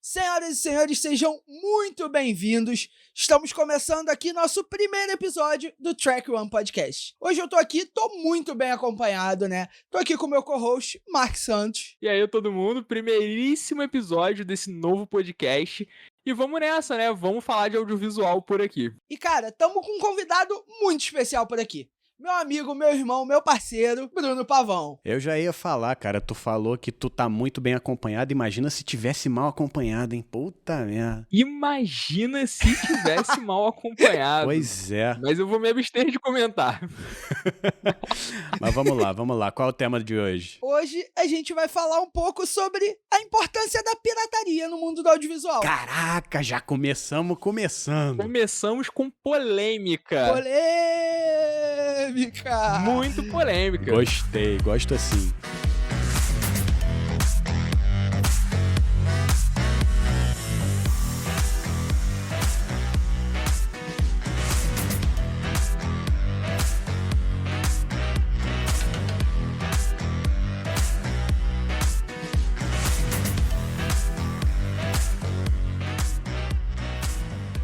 Senhoras e senhores, sejam muito bem-vindos. Estamos começando aqui nosso primeiro episódio do Track One Podcast. Hoje eu tô muito bem acompanhado, né? Tô aqui com o meu co-host, Mark Santos. E aí, todo mundo, primeiríssimo episódio desse novo podcast. E vamos nessa, né? Vamos falar de audiovisual por aqui. E, cara, tamo com um convidado muito especial por aqui. Meu amigo, meu irmão, meu parceiro, Bruno Pavão. Eu já ia falar, cara, tu falou que tu tá muito bem acompanhado, imagina se tivesse mal acompanhado, hein? Puta merda. Imagina se tivesse mal acompanhado. Pois é. Mas eu vou me abster de comentar. Mas vamos lá, qual é o tema de hoje? Hoje a gente vai falar um pouco sobre a importância da pirataria no mundo do audiovisual. Caraca, já começamos começando. Começamos com polêmica. Polêmica! Muito polêmica. Gostei, gosto assim.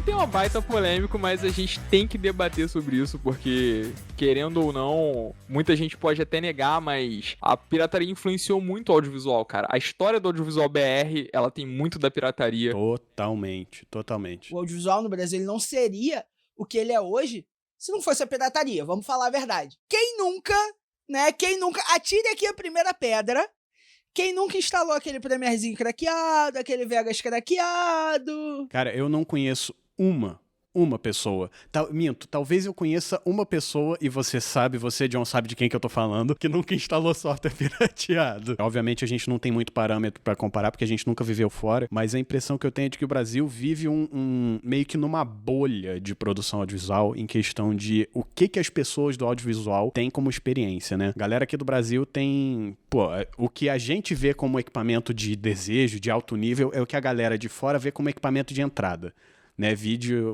Tem uma baita polêmica, mas a gente tem que debater sobre isso, porque, querendo ou não, muita gente pode até negar, mas a pirataria influenciou muito o audiovisual, cara. A história do audiovisual BR, ela tem muito da pirataria. Totalmente. O audiovisual no Brasil ele não seria o que ele é hoje se não fosse a pirataria, vamos falar a verdade. Quem nunca, atire aqui a primeira pedra, quem nunca instalou aquele Premierezinho craqueado, aquele Vegas craqueado? Cara, eu não conheço uma pessoa. Talvez eu conheça uma pessoa e você, John, sabe de quem que eu tô falando, que nunca instalou software pirateado. Obviamente a gente não tem muito parâmetro pra comparar, porque a gente nunca viveu fora, mas a impressão que eu tenho é de que o Brasil vive meio que numa bolha de produção audiovisual em questão de o que as pessoas do audiovisual têm como experiência, né? A galera aqui do Brasil tem... o que a gente vê como equipamento de desejo, de alto nível, é o que a galera de fora vê como equipamento de entrada. Né,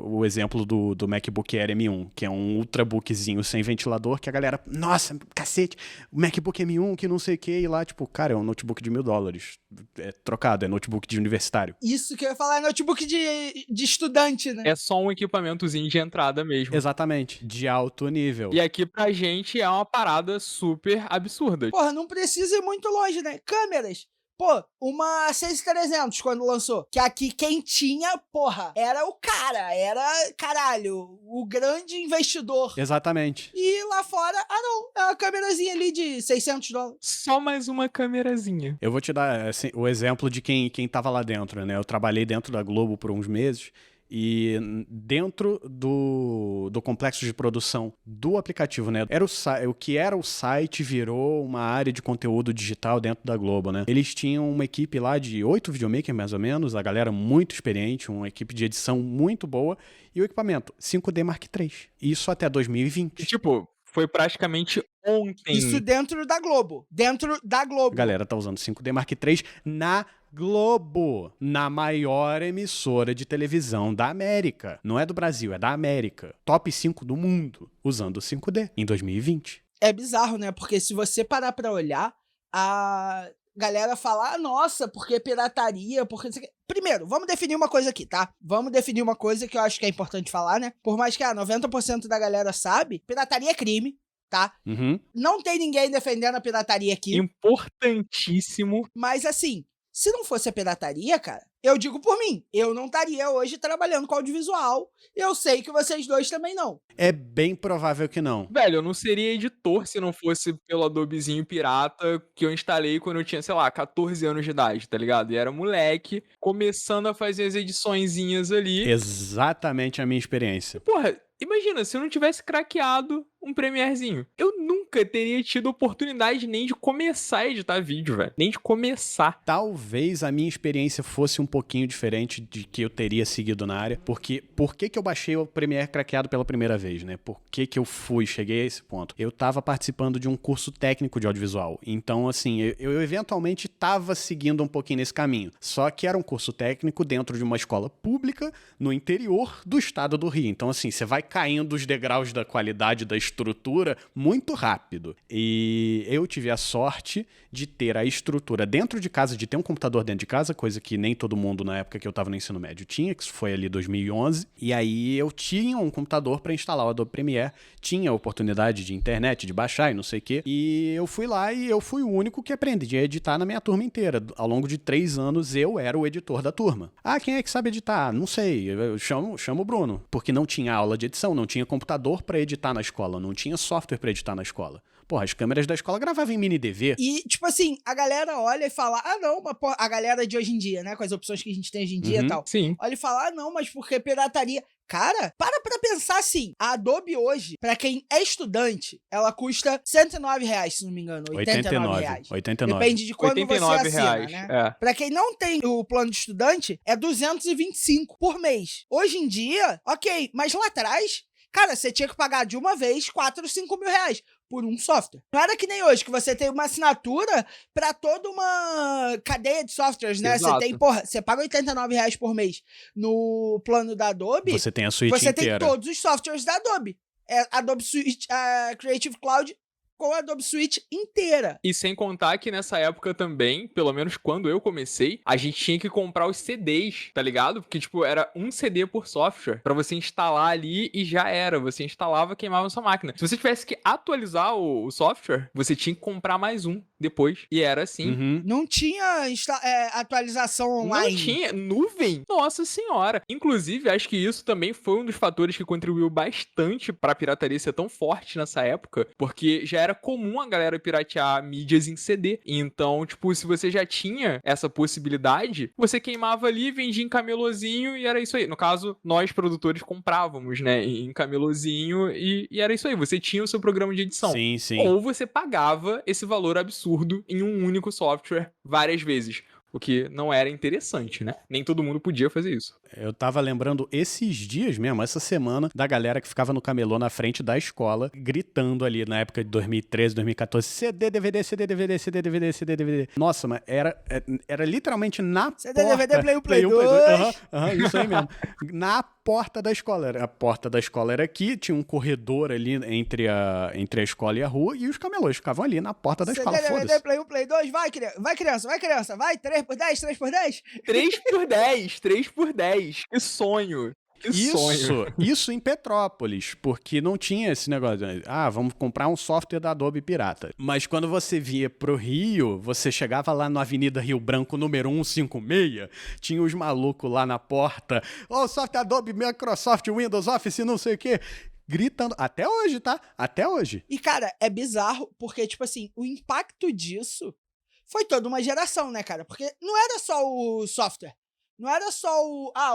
o exemplo do MacBook Air M1, que é um ultrabookzinho sem ventilador, que a galera, nossa, cacete, o MacBook M1 que não sei o que, e lá, tipo, cara, é um notebook de $1.000, é trocado, é notebook de universitário. Isso que eu ia falar, é notebook de estudante, né? É só um equipamentozinho de entrada mesmo. Exatamente, de alto nível. E aqui pra gente é uma parada super absurda. Porra, não precisa ir muito longe, né? Câmeras. Pô, uma 6300 quando lançou. Que aqui quem tinha, porra, era o cara. Era, caralho, o grande investidor. Exatamente. E lá fora, não. É uma câmerazinha ali de $600. Só mais uma câmerazinha. Eu vou te dar assim, o exemplo de quem tava lá dentro, né? Eu trabalhei dentro da Globo por uns meses. E dentro do complexo de produção do aplicativo, né? O que era o site virou uma área de conteúdo digital dentro da Globo, né? Eles tinham uma equipe lá de 8 videomakers, mais ou menos, a galera muito experiente, uma equipe de edição muito boa, e o equipamento 5D Mark III. Isso até 2020. E, tipo, foi praticamente ontem. Isso dentro da Globo. A galera tá usando 5D Mark III na Globo, na maior emissora de televisão da América. Não é do Brasil, é da América. Top 5 do mundo, usando 5D em 2020. É bizarro, né? Porque se você parar pra olhar, a galera fala, nossa, porque pirataria, porque... Primeiro, vamos definir uma coisa aqui, tá? Vamos definir uma coisa que eu acho que é importante falar, né? Por mais que 90% da galera sabe, pirataria é crime. Tá? Uhum. Não tem ninguém defendendo a pirataria aqui. Importantíssimo. Mas assim, se não fosse a pirataria, cara, eu digo por mim, eu não estaria hoje trabalhando com audiovisual. Eu sei que vocês dois também não. É bem provável que não. Velho, eu não seria editor se não fosse pelo Adobezinho pirata que eu instalei quando eu tinha, sei lá, 14 anos de idade, tá ligado? E era moleque, começando a fazer as ediçõezinhas ali. Exatamente a minha experiência. Porra, imagina, se eu não tivesse craqueado um Premierezinho, eu nunca teria tido oportunidade nem de começar a editar vídeo, velho. Nem de começar. Talvez a minha experiência fosse um pouquinho diferente de que eu teria seguido na área, porque por que eu baixei o Premiere craqueado pela primeira vez, né? Por que eu cheguei a esse ponto? Eu tava participando de um curso técnico de audiovisual, então assim, eu eventualmente tava seguindo um pouquinho nesse caminho, só que era um curso técnico dentro de uma escola pública no interior do estado do Rio, então assim, você vai caindo os degraus da qualidade da estrutura muito rápido. E eu tive a sorte de ter a estrutura dentro de casa, de ter um computador dentro de casa, coisa que nem todo mundo na época que eu tava no ensino médio tinha, que isso foi ali 2011. E aí eu tinha um computador para instalar o Adobe Premiere, tinha a oportunidade de internet, de baixar e não sei o quê. E eu fui lá e eu fui o único que aprendi a editar na minha turma inteira. Ao longo de 3 anos eu era o editor da turma. Ah, quem é que sabe editar? Não sei, eu chamo o Bruno. Porque não tinha aula de edição, não tinha computador para editar na escola, não tinha software para editar na escola. Porra, as câmeras da escola gravavam em mini DV. E, tipo assim, a galera olha e fala, ah, não, mas porra, a galera de hoje em dia, né, com as opções que a gente tem hoje em dia e tal. Sim. Olha e fala, ah, não, mas porque pirataria... Cara, para pra pensar assim, a Adobe hoje, pra quem é estudante, ela custa R$109, se não me engano, R$89. 89. Depende de quando você assina, né? É. Pra quem não tem o plano de estudante, é 225 por mês. Hoje em dia, ok, mas lá atrás, cara, você tinha que pagar de uma vez 4 ou 5 mil reais por um software. Não era que nem hoje, que você tem uma assinatura pra toda uma cadeia de softwares, né? Exato. Você tem, porra, você paga R$89 por mês no plano da Adobe. Você tem a suíte Você inteira. tem todos os softwares da Adobe. É Adobe Suite, Creative Cloud com a Adobe Suite inteira. E sem contar que nessa época também, pelo menos quando eu comecei, a gente tinha que comprar os CDs, tá ligado? Porque, tipo, era um CD por software pra você instalar ali e já era. Você instalava, queimava na sua máquina. Se você tivesse que atualizar o software, você tinha que comprar mais um depois. E era assim. Uhum. Não tinha atualização online. Não tinha nuvem? Nossa senhora. Inclusive, acho que isso também foi um dos fatores que contribuiu bastante pra pirataria ser tão forte nessa época, porque já era comum a galera piratear mídias em CD. Então, tipo, se você já tinha essa possibilidade, você queimava ali, vendia em camelôzinho e era isso aí. No caso, nós produtores comprávamos, né, em camelôzinho e era isso aí. Você tinha o seu programa de edição. Sim, sim. Ou você pagava esse valor absurdo em um único software várias vezes. O que não era interessante, né? Nem todo mundo podia fazer isso. Eu tava lembrando esses dias mesmo, essa semana, da galera que ficava no camelô na frente da escola, gritando ali na época de 2013, 2014, CD, DVD, CD, DVD, CD, DVD, CD, DVD. Nossa, mas era literalmente na CD, porta... DVD, Play 1, Play 2. Isso aí mesmo. Na porta da escola. A porta da escola era aqui, tinha um corredor ali entre a escola e a rua, e os camelôs ficavam ali na porta da escola, CD, foda-se. Play 1, Play 2, vai criança, vai, 3x10, 3x10. 3x10, 3x10. Que sonho. Que sonho. Isso em Petrópolis, porque não tinha esse negócio de, vamos comprar um software da Adobe pirata. Mas quando você via pro Rio, você chegava lá na Avenida Rio Branco, número 156, tinha os malucos lá na porta, software Adobe, Microsoft, Windows, Office, não sei o quê, gritando. Até hoje, tá? Até hoje. E, cara, é bizarro, porque, tipo assim, o impacto disso foi toda uma geração, né, cara? Porque não era só o software. Não era só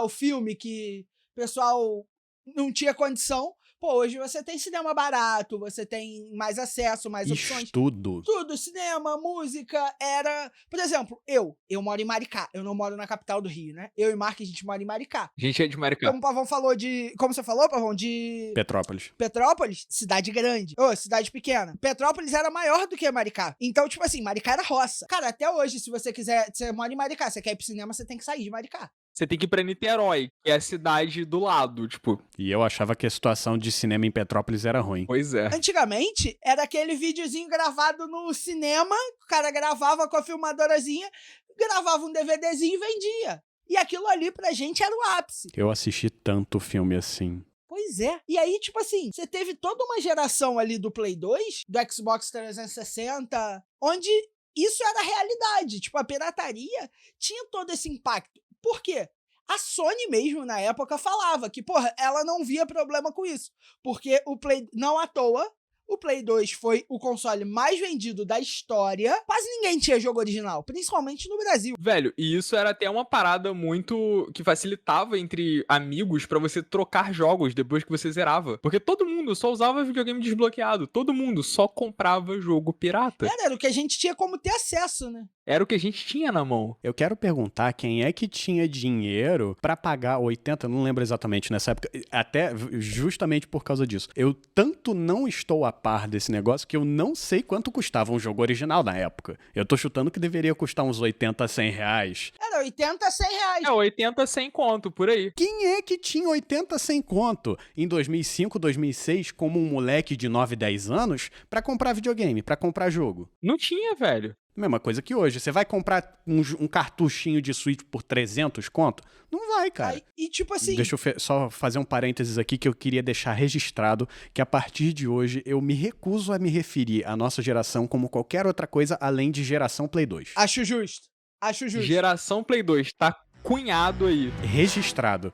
o filme que o pessoal não tinha condição. Pô, hoje você tem cinema barato, você tem mais acesso, mais opções. Tudo, Cinema, música, era... Por exemplo, eu moro em Maricá, eu não moro na capital do Rio, né? Eu e Mark, a gente mora em Maricá. A gente é de Maricá. Como o Pavão falou de... Como você falou, Pavão? De... Petrópolis, cidade grande. Cidade pequena. Petrópolis era maior do que Maricá. Então, tipo assim, Maricá era roça. Cara, até hoje, se você quiser... Você mora em Maricá, você quer ir pro cinema, você tem que sair de Maricá. Você tem que ir pra Niterói, que é a cidade do lado, tipo. E eu achava que a situação de cinema em Petrópolis era ruim. Pois é. Antigamente, era aquele videozinho gravado no cinema, o cara gravava com a filmadorazinha, gravava um DVDzinho e vendia. E aquilo ali pra gente era o ápice. Eu assisti tanto filme assim. Pois é. E aí, tipo assim, você teve toda uma geração ali do Play 2, do Xbox 360, onde isso era realidade. Tipo, a pirataria tinha todo esse impacto. Por quê? A Sony mesmo, na época, falava que, porra, ela não via problema com isso. Porque o Play... Não à toa, o Play 2 foi o console mais vendido da história. Quase ninguém tinha jogo original, principalmente no Brasil. Velho, e isso era até uma parada muito... que facilitava entre amigos pra você trocar jogos depois que você zerava. Porque todo mundo só usava videogame desbloqueado. Todo mundo só comprava jogo pirata. Era o que a gente tinha como ter acesso, né? Era o que a gente tinha na mão. Eu quero perguntar quem é que tinha dinheiro pra pagar 80, não lembro exatamente nessa época, até justamente por causa disso. Eu tanto não estou a par desse negócio que eu não sei quanto custava um jogo original na época. Eu tô chutando que deveria custar uns 80 a 100 reais. Era 80 a 100 reais. É, 80, 100 conto, por aí. Quem é que tinha 80 sem conto em 2005, 2006, como um moleque de 9, 10 anos, pra comprar videogame, pra comprar jogo? Não tinha, velho. Mesma coisa que hoje. Você vai comprar um cartuchinho de Switch por 300 conto? Não vai, cara. Aí, e tipo assim... Deixa eu só fazer um parênteses aqui que eu queria deixar registrado que a partir de hoje eu me recuso a me referir à nossa geração como qualquer outra coisa além de geração Play 2. Acho justo. Acho justo. Geração Play 2, tá cunhado aí. Registrado.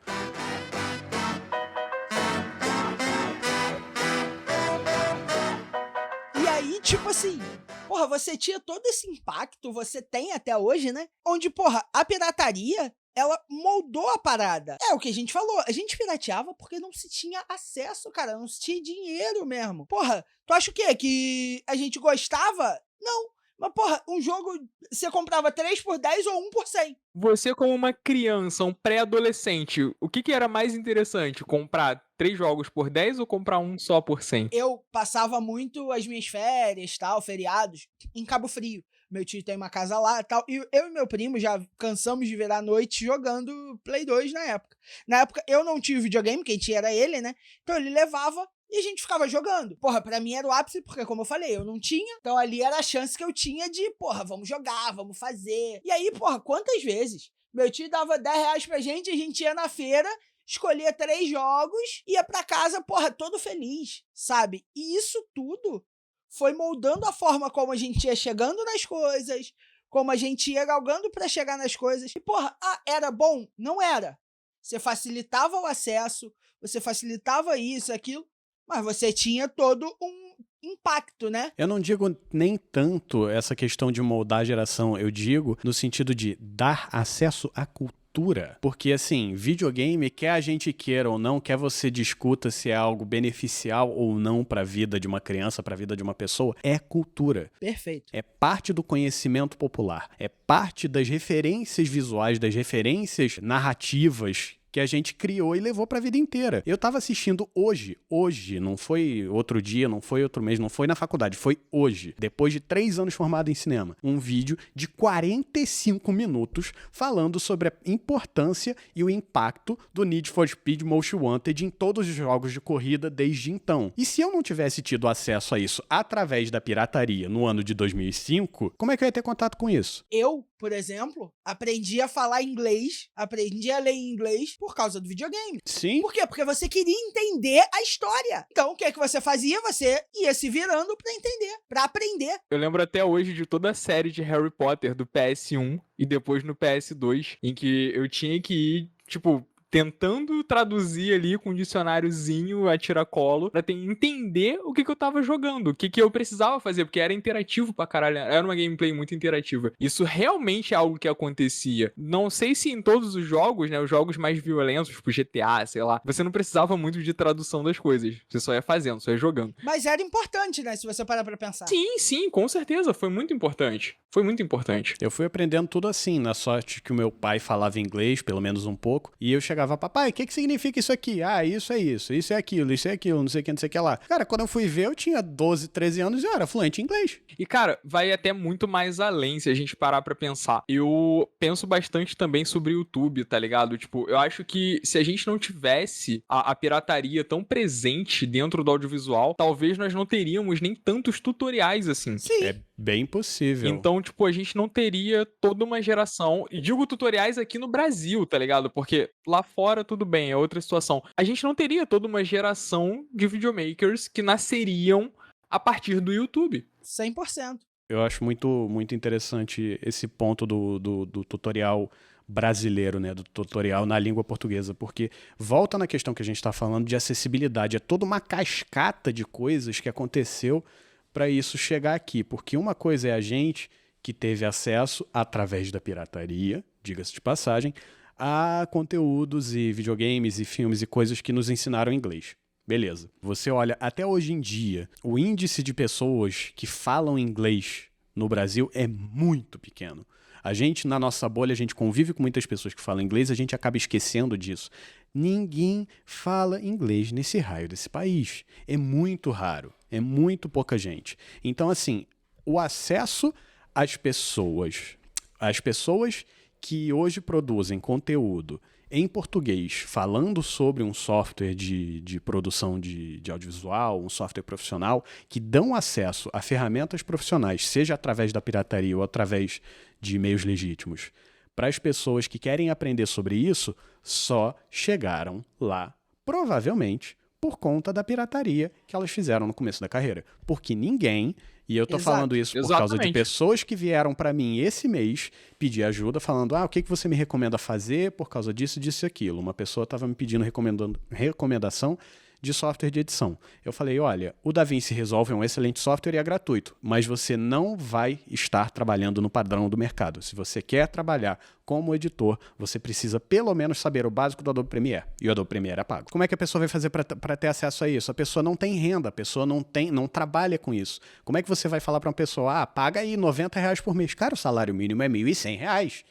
E aí, tipo assim, porra, você tinha todo esse impacto, você tem até hoje, né? Onde, porra, a pirataria, ela moldou a parada. É o que a gente falou, a gente pirateava porque não se tinha acesso, cara, não se tinha dinheiro mesmo. Porra, tu acha o quê? Que a gente gostava? Não. Mas, porra, um jogo, você comprava 3 por 10 ou 1 por 100. Você, como uma criança, um pré-adolescente, o que era mais interessante? Comprar 3 jogos por 10 ou comprar um só por 100? Eu passava muito as minhas férias, tal, feriados, em Cabo Frio. Meu tio tem uma casa lá e tal. E eu e meu primo já cansamos de virar a noite jogando Play 2 na época. Na época eu não tinha videogame, quem tinha era ele, né? Então ele levava e a gente ficava jogando. Porra, pra mim era o ápice, porque como eu falei, eu não tinha. Então ali era a chance que eu tinha de, porra, vamos jogar, vamos fazer. E aí, porra, quantas vezes meu tio dava 10 reais pra gente, a gente ia na feira, escolhia 3 jogos, ia pra casa, porra, todo feliz, sabe? E isso tudo foi moldando a forma como a gente ia chegando nas coisas, como a gente ia galgando pra chegar nas coisas. E, porra, era bom? Não era. Você facilitava o acesso, você facilitava isso, aquilo, mas você tinha todo um impacto, né? Eu não digo nem tanto essa questão de moldar a geração, eu digo no sentido de dar acesso à cultura. Porque, assim, videogame, quer a gente queira ou não, quer você discuta se é algo beneficial ou não pra vida de uma criança, pra vida de uma pessoa, é cultura. Perfeito. É parte do conhecimento popular. É parte das referências visuais, das referências narrativas que a gente criou e levou pra vida inteira. Eu tava assistindo hoje, não foi outro dia, não foi outro mês, não foi na faculdade, foi hoje, depois de 3 anos formado em cinema, um vídeo de 45 minutos falando sobre a importância e o impacto do Need for Speed Most Wanted em todos os jogos de corrida desde então. E se eu não tivesse tido acesso a isso através da pirataria no ano de 2005, como é que eu ia ter contato com isso? Eu, por exemplo, aprendi a falar inglês, aprendi a ler inglês por causa do videogame. Sim. Por quê? Porque você queria entender a história. Então, o que é que você fazia? Você ia se virando pra entender, pra aprender. Eu lembro até hoje de toda a série de Harry Potter do PS1 e depois no PS2, em que eu tinha que ir, tipo, tentando traduzir ali com um dicionáriozinho a tiracolo pra entender o que eu tava jogando, o que eu precisava fazer, porque era interativo pra caralho, era uma gameplay muito interativa. Isso realmente é algo que acontecia. Não sei se em todos os jogos, né, os jogos mais violentos, tipo GTA, sei lá, você não precisava muito de tradução das coisas, você só ia fazendo, só ia jogando. Mas era importante, né, se você parar pra pensar. Sim, com certeza, foi muito importante. Foi muito importante. Eu fui aprendendo tudo assim, na sorte que o meu pai falava inglês, pelo menos um pouco, e eu chegava, papai, o que significa isso aqui? Ah, isso é aquilo, não sei o que lá. Cara, quando eu fui ver, eu tinha 12, 13 anos e eu era fluente em inglês. E, cara, vai até muito mais além se a gente parar pra pensar. Eu penso bastante também sobre o YouTube, tá ligado? Tipo, eu acho que se a gente não tivesse a pirataria tão presente dentro do audiovisual, talvez nós não teríamos nem tantos tutoriais assim. Sim. É bem possível. Então, tipo, a gente não teria toda uma geração, e digo tutoriais aqui no Brasil, tá ligado? Porque lá fora tudo bem, é outra situação. A gente não teria toda uma geração de videomakers que nasceriam a partir do YouTube. 100%. Eu acho muito, muito interessante esse ponto do tutorial brasileiro, né, do tutorial na língua portuguesa, porque volta na questão que a gente está falando de acessibilidade, é toda uma cascata de coisas que aconteceu para isso chegar aqui, porque uma coisa é a gente que teve acesso através da pirataria, diga-se de passagem, a conteúdos e videogames e filmes e coisas que nos ensinaram inglês. Beleza. Você olha, até hoje em dia, o índice de pessoas que falam inglês no Brasil é muito pequeno. A gente, na nossa bolha, a gente convive com muitas pessoas que falam inglês, a gente acaba esquecendo disso. Ninguém fala inglês nesse raio desse país. É muito raro, é muito pouca gente. Então, assim, o acesso às pessoas que hoje produzem conteúdo em português, falando sobre um software de produção de audiovisual, um software profissional, que dão acesso a ferramentas profissionais, seja através da pirataria ou através de meios legítimos, para as pessoas que querem aprender sobre isso, só chegaram lá, provavelmente, por conta da pirataria que elas fizeram no começo da carreira. Porque ninguém, e eu tô falando isso por causa de pessoas que vieram para mim esse mês pedir ajuda, falando, o que você me recomenda fazer por causa disso, disso e aquilo. Uma pessoa estava me pedindo recomendação de software de edição. Eu falei, olha, o DaVinci Resolve é um excelente software e é gratuito, mas você não vai estar trabalhando no padrão do mercado. Se você quer trabalhar como editor, você precisa pelo menos saber o básico do Adobe Premiere. E o Adobe Premiere é pago. Como é que a pessoa vai fazer para ter acesso a isso? A pessoa não tem renda, a pessoa não trabalha com isso. Como é que você vai falar para uma pessoa, paga aí R$90 por mês? Cara, o salário mínimo é R$1.100.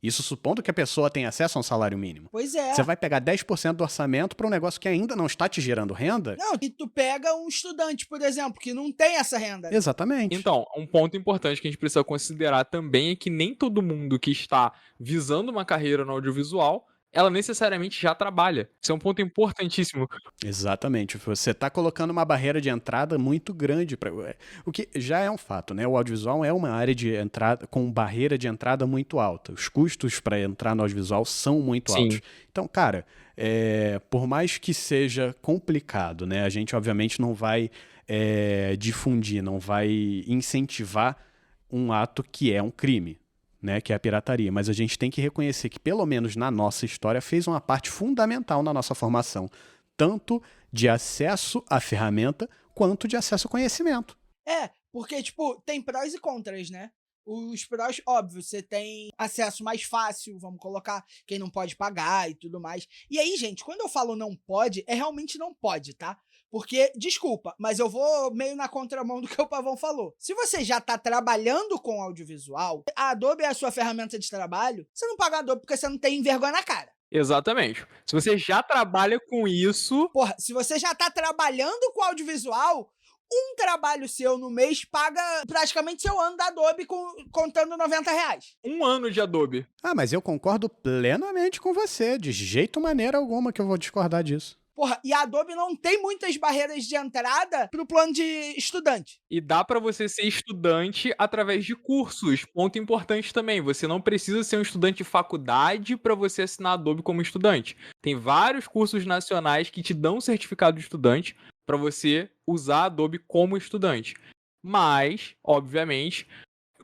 Isso supondo que a pessoa tenha acesso a um salário mínimo. Pois é. Você vai pegar 10% do orçamento para um negócio que ainda não está te gerando renda? Não, e tu pega um estudante, por exemplo, que não tem essa renda. Exatamente. Então, um ponto importante que a gente precisa considerar também é que nem todo mundo que está visando uma carreira no audiovisual, ela necessariamente já trabalha. Isso é um ponto importantíssimo. Exatamente. Você está colocando uma barreira de entrada muito grande, o que já é um fato, né? O audiovisual é uma área de entrada com barreira de entrada muito alta. Os custos para entrar no audiovisual são muito altos. Então, cara, por mais que seja complicado, né? A gente obviamente não vai difundir, não vai incentivar um ato que é um crime, né, que é a pirataria, mas a gente tem que reconhecer que, pelo menos na nossa história, fez uma parte fundamental na nossa formação, tanto de acesso à ferramenta, quanto de acesso ao conhecimento. Porque, tipo, tem prós e contras, né? Os prós, óbvio, você tem acesso mais fácil, vamos colocar quem não pode pagar e tudo mais. E aí, gente, quando eu falo não pode, realmente não pode, tá? Porque, desculpa, mas eu vou meio na contramão do que o Pavão falou. Se você já tá trabalhando com audiovisual, a Adobe é a sua ferramenta de trabalho, você não paga a Adobe porque você não tem vergonha na cara. Exatamente. Se você já trabalha com isso... Porra, se você já tá trabalhando com audiovisual, um trabalho seu no mês paga praticamente seu ano da Adobe contando R$90. Um ano de Adobe. Mas eu concordo plenamente com você. De jeito maneira alguma que eu vou discordar disso. Porra, e a Adobe não tem muitas barreiras de entrada pro plano de estudante. E dá pra você ser estudante através de cursos. Ponto importante também, você não precisa ser um estudante de faculdade pra você assinar a Adobe como estudante. Tem vários cursos nacionais que te dão um certificado de estudante pra você usar a Adobe como estudante. Mas, obviamente,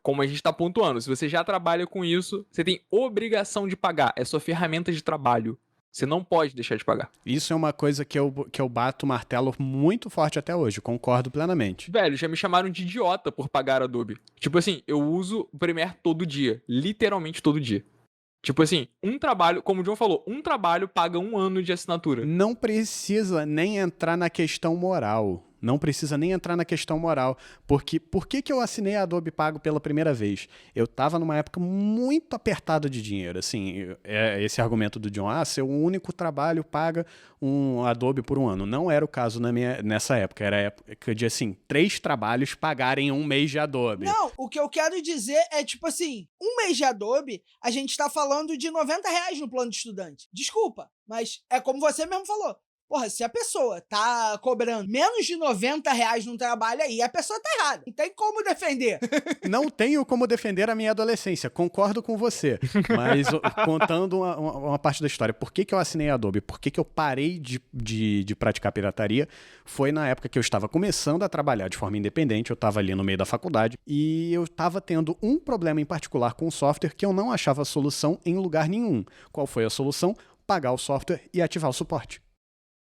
como a gente tá pontuando, se você já trabalha com isso, você tem obrigação de pagar. É sua ferramenta de trabalho. Você não pode deixar de pagar. Isso é uma coisa que eu bato o martelo muito forte até hoje, concordo plenamente. Velho, já me chamaram de idiota por pagar Adobe. Tipo assim, eu uso o Premiere todo dia. Literalmente todo dia. Tipo assim, um trabalho, como o John falou, um trabalho paga 1 ano de assinatura. Não precisa nem entrar na questão moral. Não precisa nem entrar na questão moral. Porque por que eu assinei a Adobe Pago pela primeira vez? Eu estava numa época muito apertada de dinheiro. Assim, esse argumento do John, seu único trabalho paga um Adobe por 1 ano. Não era o caso nessa época. Era a época de, assim, 3 trabalhos pagarem 1 mês de Adobe. Não, o que eu quero dizer é, tipo assim, 1 mês de Adobe, a gente tá falando de R$90 no plano de estudante. Desculpa, mas é como você mesmo falou. Porra, se a pessoa tá cobrando menos de R$90 num trabalho aí, a pessoa tá errada. Não tem como defender. Não tenho como defender a minha adolescência, concordo com você. Mas contando uma parte da história, por que eu assinei a Adobe? Por que eu parei de praticar pirataria? Foi na época que eu estava começando a trabalhar de forma independente, eu estava ali no meio da faculdade, e eu estava tendo um problema em particular com o software que eu não achava solução em lugar nenhum. Qual foi a solução? Pagar o software e ativar o suporte.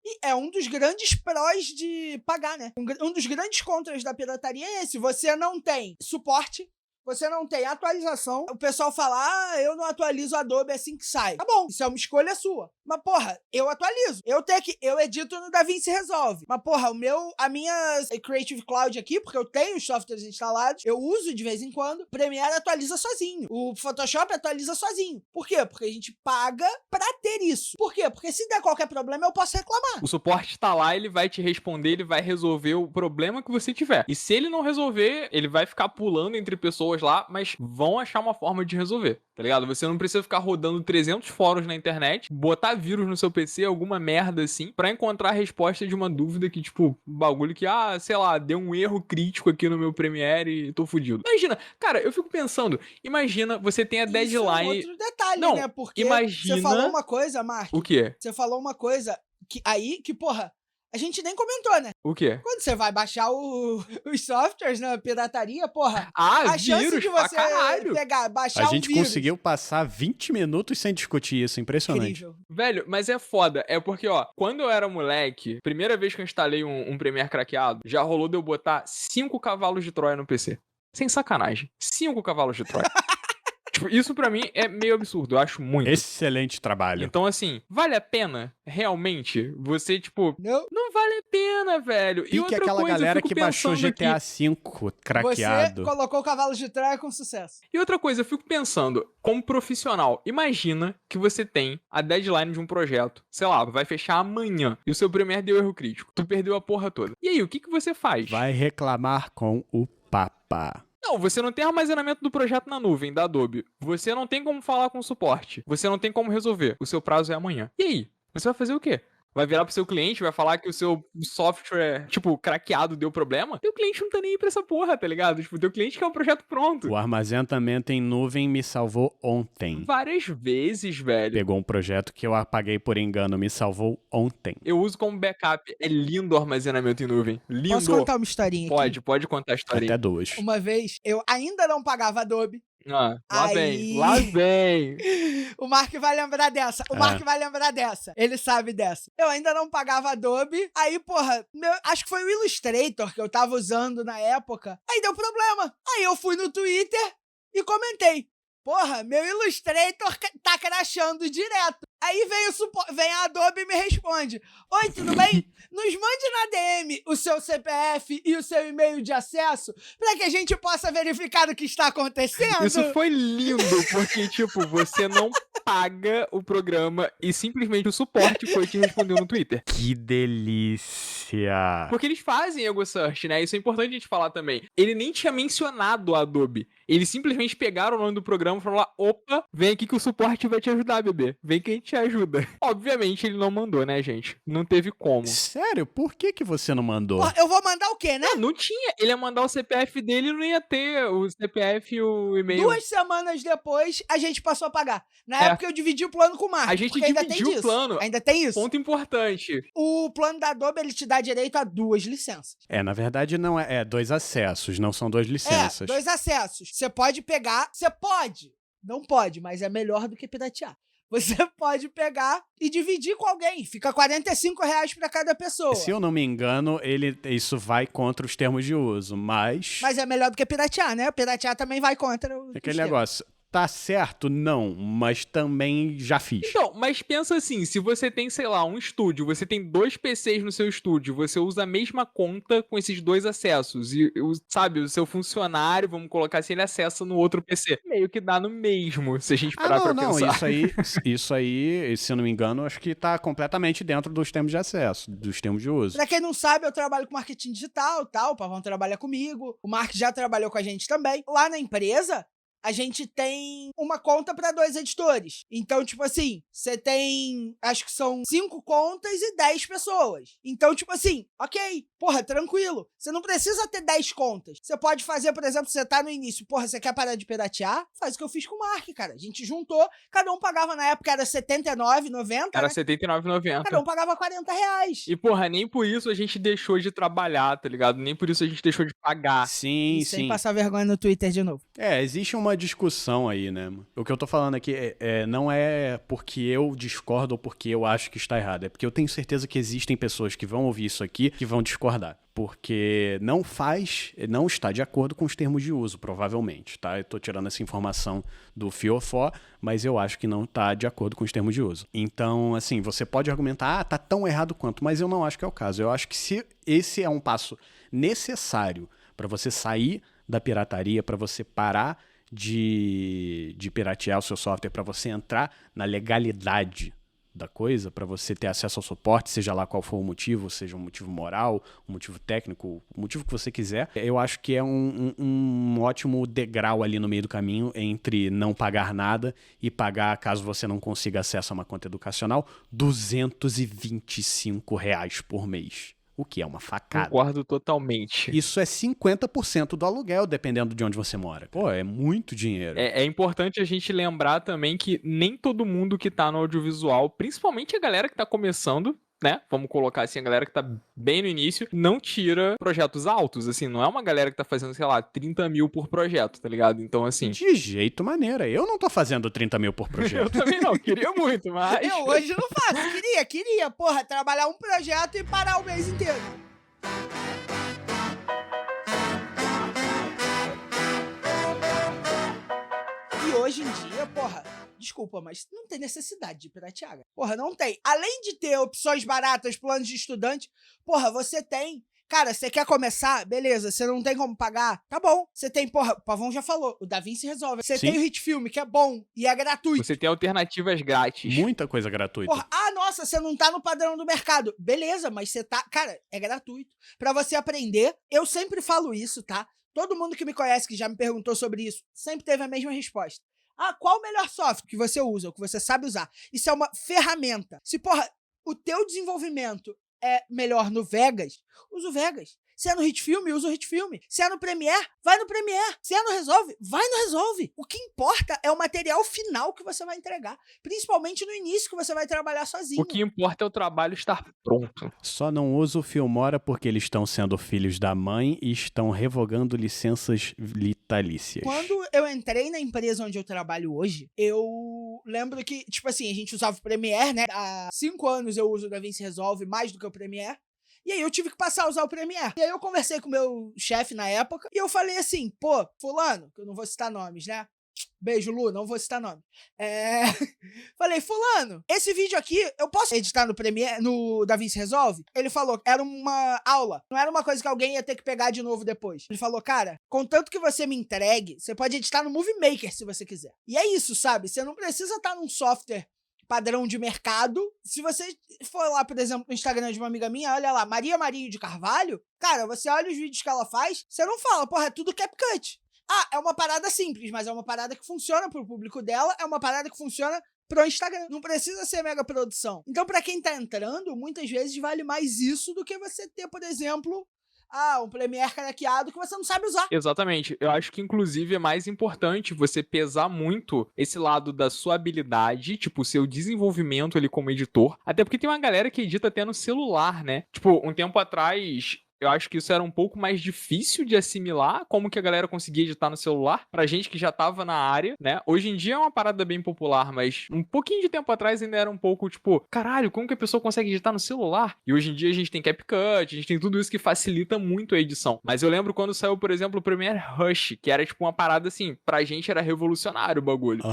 E é um dos grandes prós de pagar, né? Um dos grandes contras da pirataria é esse. Você não tem suporte, você não tem atualização, o pessoal fala, eu não atualizo o Adobe assim que sai. Tá bom, isso é uma escolha sua. Mas, porra, eu atualizo. Eu edito no DaVinci Resolve. Mas, porra, a minha Creative Cloud aqui, porque eu tenho os softwares instalados, eu uso de vez em quando, o Premiere atualiza sozinho. O Photoshop atualiza sozinho. Por quê? Porque a gente paga pra ter isso. Por quê? Porque se der qualquer problema, eu posso reclamar. O suporte tá lá, ele vai te responder, ele vai resolver o problema que você tiver. E se ele não resolver, ele vai ficar pulando entre pessoas lá, mas vão achar uma forma de resolver, tá ligado? Você não precisa ficar rodando 300 fóruns na internet, botar vírus no seu PC, alguma merda assim, pra encontrar a resposta de uma dúvida que, tipo, bagulho que, sei lá, deu um erro crítico aqui no meu Premiere e tô fudido. Imagina, cara, eu fico pensando, imagina, você tem a deadline... Isso é um outro detalhe, não, né? Porque imagina... você falou uma coisa, Mark. O quê? Você falou uma coisa que, porra, a gente nem comentou, né? O quê? Quando você vai baixar os softwares na pirataria, porra, a chance vírus de você baixar a gente vírus, conseguiu passar 20 minutos sem discutir isso, impressionante. incrível. Velho, mas é foda. É porque, quando eu era moleque, primeira vez que eu instalei um Premiere craqueado, já rolou de eu botar 5 cavalos de Troia no PC. Sem sacanagem. 5 cavalos de Troia. Tipo, isso pra mim é meio absurdo, eu acho muito. Excelente trabalho. Então, assim, vale a pena, realmente, você, tipo... Não vale a pena, velho. E outra aquela coisa, galera que baixou GTA V craqueado. Você colocou o cavalo de Troia com sucesso. E outra coisa, eu fico pensando, como profissional, imagina que você tem a deadline de um projeto, sei lá, vai fechar amanhã, e o seu Premiere deu erro crítico, tu perdeu a porra toda. E aí, o que você faz? Vai reclamar com o Papa. Não, você não tem armazenamento do projeto na nuvem da Adobe. Você não tem como falar com o suporte. Você não tem como resolver. O seu prazo é amanhã. E aí? Você vai fazer o quê? Vai virar pro seu cliente, vai falar que o seu software, tipo, craqueado deu problema? Teu cliente não tá nem aí pra essa porra, tá ligado? Tipo, teu cliente quer um projeto pronto. O armazenamento em nuvem me salvou ontem. Várias vezes, velho. Pegou um projeto que eu apaguei por engano, me salvou ontem. Eu uso como backup. É lindo o armazenamento em nuvem. Lindo. Posso contar uma historinha aqui? Pode contar a historinha. Até 2. Uma vez, eu ainda não pagava Adobe. Lá Aí... vem. O Mark vai lembrar dessa. Mark vai lembrar dessa. Ele sabe dessa. Eu ainda não pagava Adobe. Aí, porra, acho que foi o Illustrator que eu tava usando na época. Aí deu problema. Aí eu fui no Twitter e comentei. Porra, meu Illustrator tá crashando direto. Aí vem a Adobe e me responde. Oi, tudo bem? Nos mande na DM o seu CPF e o seu e-mail de acesso para que a gente possa verificar o que está acontecendo. Isso foi lindo, porque, tipo, você não paga o programa e simplesmente o suporte foi te respondeu no Twitter. Que delícia! Porque eles fazem Ego Search, né? Isso é importante a gente falar também. Ele nem tinha mencionado a Adobe. Eles simplesmente pegaram o nome do programa e falaram lá, opa, vem aqui que o suporte vai te ajudar, bebê. Vem que a gente te ajuda. Obviamente ele não mandou, né, gente? Não teve como. Sério? Por que você não mandou? Pô, eu vou mandar o quê, né? Não tinha. Ele ia mandar o CPF dele e não ia ter o CPF e o e-mail. 2 semanas depois, a gente passou a pagar. Na época eu dividi o plano com o Mark. A gente dividiu o plano. Ainda tem isso. Ponto importante. O plano da Adobe, ele te dá direito a 2 licenças. Na verdade não é 2 acessos, não são 2 licenças. 2 acessos. Você pode pegar, não pode, mas é melhor do que piratear. Você pode pegar e dividir com alguém. Fica R$45 para cada pessoa. Se eu não me engano, isso vai contra os termos de uso, mas... Mas é melhor do que piratear, né? Piratear também vai contra o aquele negócio. Tá certo? Não, mas também já fiz. Então, mas pensa assim, se você tem, sei lá, um estúdio, você tem 2 PCs no seu estúdio, você usa a mesma conta com esses 2 acessos, e, sabe, o seu funcionário, vamos colocar assim, ele acessa no outro PC. Meio que dá no mesmo, se a gente parar pra pensar. Isso aí, se eu não me engano, acho que tá completamente dentro dos termos de acesso, dos termos de uso. Pra quem não sabe, eu trabalho com marketing digital, o Pavão trabalha comigo, o Mark já trabalhou com a gente também. Lá na empresa, a gente tem uma conta para 2 editores. Então, tipo assim, você tem, acho que são 5 contas e 10 pessoas. Então, tipo assim, ok, porra, tranquilo. Você não precisa ter 10 contas. Você pode fazer, por exemplo, você tá no início, porra, você quer parar de piratear? Faz o que eu fiz com o Mark, cara. A gente juntou, cada um pagava na época, era R$79,90. Era né? R$79,90. Cada um pagava R$40. E, porra, nem por isso a gente deixou de trabalhar, tá ligado? Nem por isso a gente deixou de pagar. Sim, e sem passar vergonha no Twitter de novo. Existe uma uma discussão aí, né? O que eu tô falando aqui não é porque eu discordo ou porque eu acho que está errado. É porque eu tenho certeza que existem pessoas que vão ouvir isso aqui que vão discordar. Porque não está de acordo com os termos de uso, provavelmente, tá? Eu tô tirando essa informação do Fiofó, mas eu acho que não está de acordo com os termos de uso. Então, assim, você pode argumentar, tá tão errado quanto, mas eu não acho que é o caso. Eu acho que se esse é um passo necessário para você sair da pirataria, para você parar de piratear o seu software, para você entrar na legalidade da coisa, para você ter acesso ao suporte, seja lá qual for o motivo, seja um motivo moral, um motivo técnico, o motivo que você quiser, eu acho que é um ótimo degrau ali no meio do caminho entre não pagar nada e pagar, caso você não consiga acesso a uma conta educacional, R$225 por mês. O que é uma facada. Concordo totalmente. Isso é 50% do aluguel, dependendo de onde você mora. Pô, é muito dinheiro. É importante a gente lembrar também que nem todo mundo que tá no audiovisual, principalmente a galera que tá começando, né? Vamos colocar assim, a galera que tá bem no início, não tira projetos altos, assim, não é uma galera que tá fazendo, sei lá, 30 mil por projeto, tá ligado? Então, assim... De jeito maneira. Eu não tô fazendo 30 mil por projeto. Eu também não, queria muito, mas... Eu hoje não faço, queria, porra, trabalhar um projeto e parar o mês inteiro. E hoje em dia, porra, desculpa, mas não tem necessidade de piratear. Porra, não tem. Além de ter opções baratas, planos de estudante, porra, você tem... Cara, você quer começar? Beleza, você não tem como pagar? Tá bom. Você tem, porra, o Pavão já falou, o DaVinci resolve. Você tem o HitFilm, que é bom e é gratuito. Você tem alternativas grátis. Muita coisa gratuita. Porra, nossa, você não tá no padrão do mercado. Beleza, mas você tá... Cara, é gratuito. Pra você aprender, eu sempre falo isso, tá? Todo mundo que me conhece, que já me perguntou sobre isso, sempre teve a mesma resposta. Qual o melhor software que você usa, ou que você sabe usar? Isso é uma ferramenta. Se, porra, o teu desenvolvimento é melhor no Vegas, usa o Vegas. Se é no HitFilm, usa o HitFilm. Se é no Premiere, vai no Premiere. Se é no Resolve, vai no Resolve. O que importa é o material final que você vai entregar. Principalmente no início, que você vai trabalhar sozinho. O que importa é o trabalho estar pronto. Só não usa o Filmora porque eles estão sendo filhos da mãe e estão revogando licenças vitalícias. Quando eu entrei na empresa onde eu trabalho hoje, eu lembro que, tipo assim, a gente usava o Premiere, né? Há 5 anos eu uso o DaVinci Resolve mais do que o Premiere. E aí eu tive que passar a usar o Premiere. E aí eu conversei com o meu chefe na época e eu falei assim, pô, fulano, que eu não vou citar nomes, né? Beijo, Lu, não vou citar nome. Falei, fulano, esse vídeo aqui eu posso editar no Premiere, no DaVinci Resolve? Ele falou, era uma aula, não era uma coisa que alguém ia ter que pegar de novo depois. Ele falou, cara, contanto que você me entregue, você pode editar no Movie Maker se você quiser. E é isso, sabe? Você não precisa estar num software padrão de mercado. Se você for lá, por exemplo, no Instagram de uma amiga minha, olha lá, Maria Marinho de Carvalho, cara, você olha os vídeos que ela faz, você não fala, porra, é tudo CapCut. É uma parada simples, mas é uma parada que funciona pro público dela, é uma parada que funciona pro Instagram. Não precisa ser mega produção. Então, pra quem tá entrando, muitas vezes vale mais isso do que você ter, por exemplo, um Premiere craqueado que você não sabe usar. Exatamente. Eu acho que, inclusive, é mais importante você pesar muito esse lado da sua habilidade, tipo, o seu desenvolvimento ali como editor. Até porque tem uma galera que edita até no celular, né? Tipo, um tempo atrás... Eu acho que isso era um pouco mais difícil de assimilar, como que a galera conseguia editar no celular, pra gente que já tava na área, né? Hoje em dia é uma parada bem popular, mas um pouquinho de tempo atrás ainda era um pouco, tipo, caralho, como que a pessoa consegue editar no celular? E hoje em dia a gente tem CapCut, a gente tem tudo isso que facilita muito a edição. Mas eu lembro quando saiu, por exemplo, o Premiere Rush, que era tipo uma parada assim, pra gente era revolucionário o bagulho.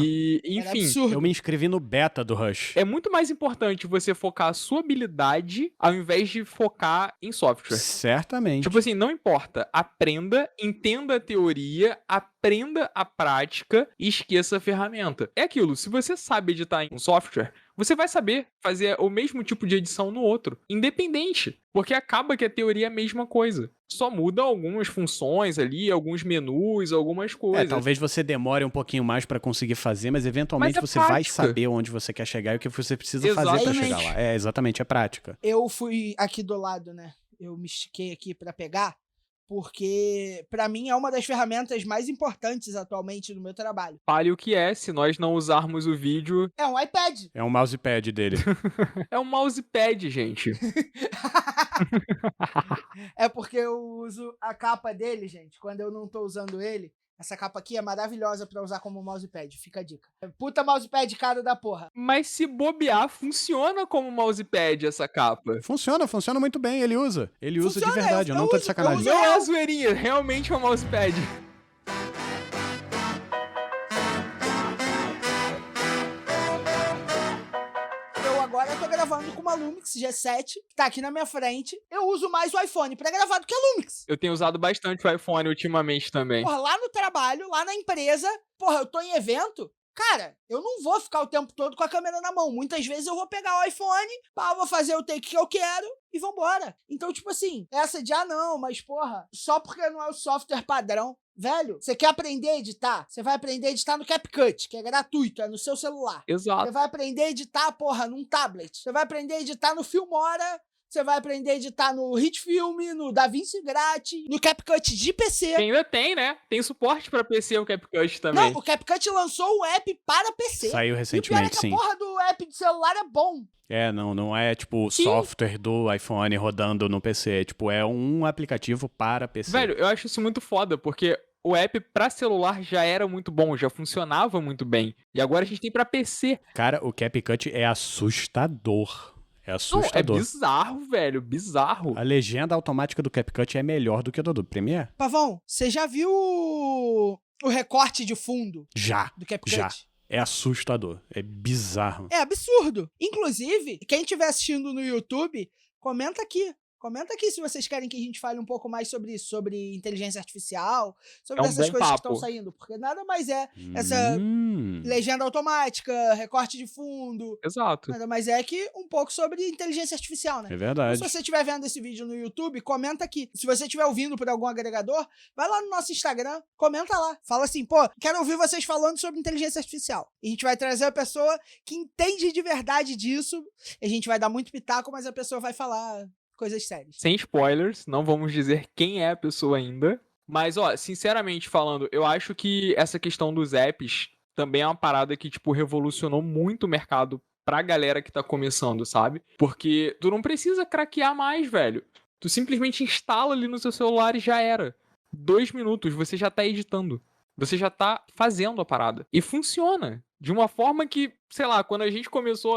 E, enfim... Eu me inscrevi no beta do Rush. É muito mais importante você focar a sua habilidade ao invés de focar em software. Certamente. Tipo assim, não importa. Aprenda, entenda a teoria, aprenda a prática e esqueça a ferramenta. É aquilo, se você sabe editar em um software, você vai saber fazer o mesmo tipo de edição no outro, independente. Porque acaba que a teoria é a mesma coisa. Só muda algumas funções ali, alguns menus, algumas coisas. Talvez você demore um pouquinho mais pra conseguir fazer, mas eventualmente você vai saber onde você quer chegar e o que você precisa fazer pra chegar lá. Exatamente, é prática. Eu fui aqui do lado, né? Eu me estiquei aqui pra pegar, porque pra mim é uma das ferramentas mais importantes atualmente no meu trabalho. Fale o que é, se nós não usarmos o vídeo... É um iPad. É um mousepad dele. É um mousepad, gente. É porque eu uso a capa dele, gente, quando eu não tô usando ele, Essa capa aqui é maravilhosa pra usar como mousepad, fica a dica. Puta mousepad caro da porra. Mas se bobear, funciona como mousepad essa capa. Funciona muito bem, ele usa. Ele usa de Funciona, verdade, eu não tô de sacanagem. uso Não é real. zoeirinha, realmente é um mousepad. Agora eu tô gravando com uma Lumix G7, que tá aqui na minha frente. Eu uso mais o iPhone pra gravar do que a Lumix. Eu tenho usado bastante o iPhone ultimamente também. Porra, lá no trabalho, lá na empresa, porra, eu tô em evento, cara, eu não vou ficar o tempo todo com a câmera na mão. Muitas vezes eu vou pegar o iPhone, pá, vou fazer o take que eu quero e vambora. Então, tipo assim, essa de, não, mas porra, só porque não é o software padrão. Velho, você quer aprender a editar? Você vai aprender a editar no CapCut, que é gratuito, é no seu celular. Exato. Você vai aprender a editar, porra, num tablet. Você vai aprender a editar no Filmora. Você vai aprender a editar no HitFilm, no DaVinci Grate, no CapCut de PC. Que ainda tem, né? Tem suporte pra PC o CapCut também. Não, o CapCut lançou o app para PC. Saiu E o pior é recentemente, que sim. a porra do app de celular é bom. Não é tipo o Sim. software do iPhone rodando no PC. Tipo, é um aplicativo para PC. Velho, eu acho isso muito foda, porque o app pra celular já era muito bom, já funcionava muito bem. E agora a gente tem pra PC. Cara, o CapCut é assustador. É Não, é assustador. bizarro, velho, bizarro. A legenda automática do CapCut é melhor do que a do Premiere? Pavão, você já viu o recorte de fundo Já. do CapCut? Já. É assustador. É bizarro. É absurdo. Inclusive, quem estiver assistindo no YouTube, comenta aqui. Comenta aqui se vocês querem que a gente fale um pouco mais sobre isso, sobre inteligência artificial, sobre É um essas bom coisas que papo. estão saindo, porque nada mais é essa legenda automática, recorte de fundo, Exato. nada mais é que um pouco sobre inteligência artificial, né? É Então, verdade. se você estiver vendo esse vídeo no YouTube, comenta aqui. Se você estiver ouvindo por algum agregador, vai lá no nosso Instagram, comenta lá. Fala assim, pô, quero ouvir vocês falando sobre inteligência artificial. E a gente vai trazer a pessoa que entende de verdade disso. A gente vai dar muito pitaco, mas a pessoa vai falar coisas sérias. Sem spoilers, não vamos dizer quem é a pessoa ainda. Mas, ó, sinceramente falando, eu acho que essa questão dos apps também é uma parada que, tipo, revolucionou muito o mercado pra galera que tá começando, sabe? Porque tu não precisa craquear mais, velho. Tu simplesmente instala ali no seu celular e já era. 2 minutos, você já tá editando. Você já tá fazendo a parada. E funciona. De uma forma que, sei lá, quando a gente começou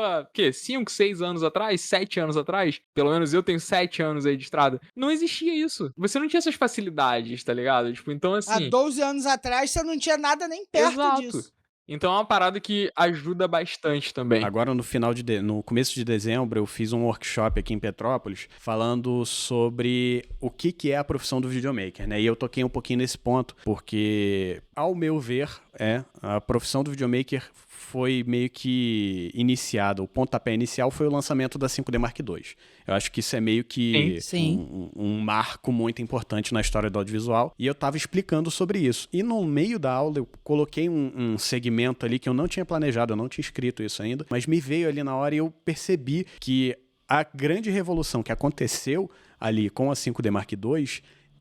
5, 6 anos atrás, 7 anos atrás, pelo menos eu tenho 7 anos aí de estrada, não existia isso. Você não tinha essas facilidades, tá ligado? Tipo, então assim... Há 12 anos atrás, você não tinha nada nem perto Exato. disso. Então é uma parada que ajuda bastante também. Agora, no começo de dezembro, eu fiz um workshop aqui em Petrópolis falando sobre o que é a profissão do videomaker, né? E eu toquei um pouquinho nesse ponto, porque, ao meu ver, a profissão do videomaker foi meio que iniciada. O pontapé inicial foi o lançamento da 5D Mark II. Eu acho que isso é meio que Sim. um marco muito importante na história do audiovisual. E eu estava explicando sobre isso. E no meio da aula eu coloquei um segmento ali que eu não tinha planejado, eu não tinha escrito isso ainda, mas me veio ali na hora e eu percebi que a grande revolução que aconteceu ali com a 5D Mark II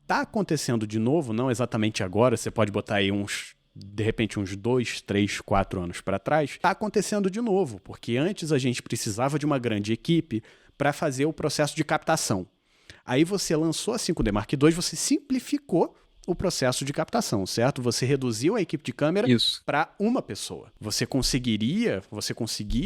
está acontecendo de novo, não exatamente agora, você pode botar aí de repente uns 2, 3, 4 anos para trás, está acontecendo de novo, porque antes a gente precisava de uma grande equipe para fazer o processo de captação. Aí você lançou a 5D Mark II, você simplificou o processo de captação, certo? Você reduziu a equipe de câmera para uma pessoa. Você conseguia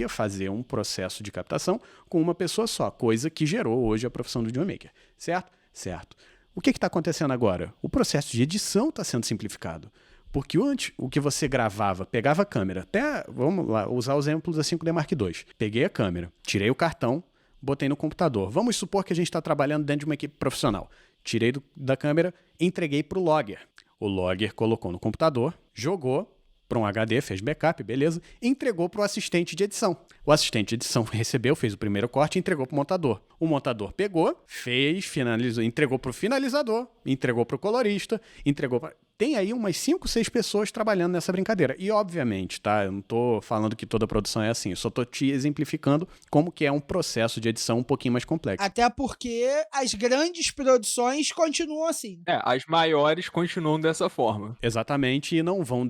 fazer um processo de captação com uma pessoa só, coisa que gerou hoje a profissão do videomaker, certo? Certo. O que está acontecendo agora? O processo de edição está sendo simplificado. Porque antes, o que você gravava, pegava a câmera, vamos lá, usar o exemplo da 5D Mark II. Peguei a câmera, tirei o cartão, botei no computador. Vamos supor que a gente está trabalhando dentro de uma equipe profissional. Tirei da câmera, entreguei para o logger. O logger colocou no computador, jogou para um HD, fez backup, beleza, entregou para o assistente de edição. O assistente de edição recebeu, fez o primeiro corte e entregou para o montador. O montador pegou, finalizou, entregou para o finalizador, entregou para o colorista, entregou para... Tem aí umas 5, 6 pessoas trabalhando nessa brincadeira. E, obviamente, tá? Eu não tô falando que toda produção é assim. Eu só tô te exemplificando como que é um processo de edição um pouquinho mais complexo. Até porque as grandes produções continuam assim. As maiores continuam dessa forma. Exatamente, e não vão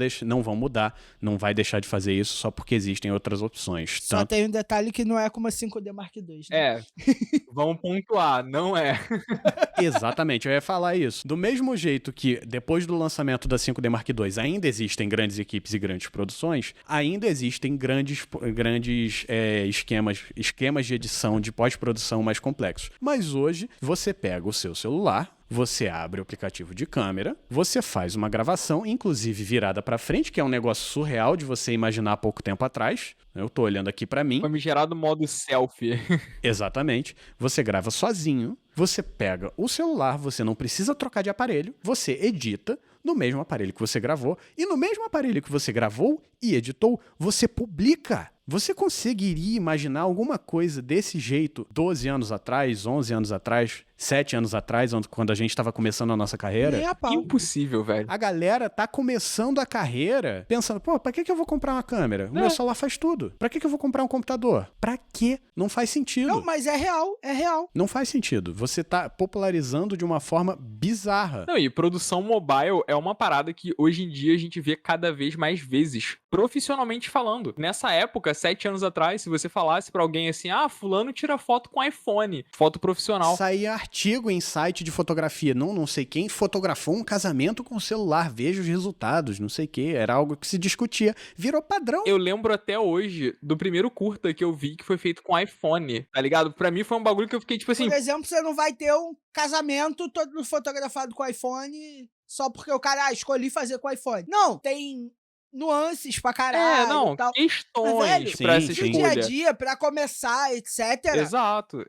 mudar. Não vai deixar de fazer isso só porque existem outras opções. Só tem um detalhe que não é como a 5D Mark II, né? Vamos pontuar, não é. Exatamente, eu ia falar isso. Do mesmo jeito que depois do lançamento lançamento da 5D Mark II ainda existem grandes equipes e grandes produções, ainda existem grandes esquemas de edição, de pós-produção mais complexos. Mas hoje, você pega o seu celular, você abre o aplicativo de câmera, você faz uma gravação, inclusive virada pra frente, que é um negócio surreal de você imaginar há pouco tempo atrás. Eu tô olhando aqui pra mim. Famigerado modo selfie. Exatamente. Você grava sozinho, você pega o celular, você não precisa trocar de aparelho, você edita no mesmo aparelho que você gravou, e no mesmo aparelho que você gravou e editou, você publica. Você conseguiria imaginar alguma coisa desse jeito 12 anos atrás, 11 anos atrás, 7 anos atrás, quando a gente estava começando a nossa carreira? Nem a pau. Impossível, velho. A galera tá começando a carreira pensando, pô, pra que eu vou comprar uma câmera? O meu celular faz tudo. Pra que eu vou comprar um computador? Pra quê? Não faz sentido. Não, mas é real, é real. Não faz sentido. Você tá popularizando de uma forma bizarra. Não, e produção mobile é uma parada que hoje em dia a gente vê cada vez mais vezes, profissionalmente falando. Nessa época, 7 anos atrás, se você falasse pra alguém assim, fulano tira foto com iPhone, foto profissional. Saía artigo em site de fotografia. Não sei quem fotografou um casamento com o celular, veja os resultados, não sei o que. Era algo que se discutia. Virou padrão. Eu lembro até hoje do primeiro curta que eu vi que foi feito com iPhone, tá ligado? Pra mim foi um bagulho que eu fiquei tipo assim... Por exemplo, você não vai ter um casamento todo fotografado com iPhone só porque o cara, escolhi fazer com iPhone. Não, tem nuances pra caralho. Tal. Questões Mas, velho, pra sim, essa sim. escolha. Dia a dia, pra começar, etc.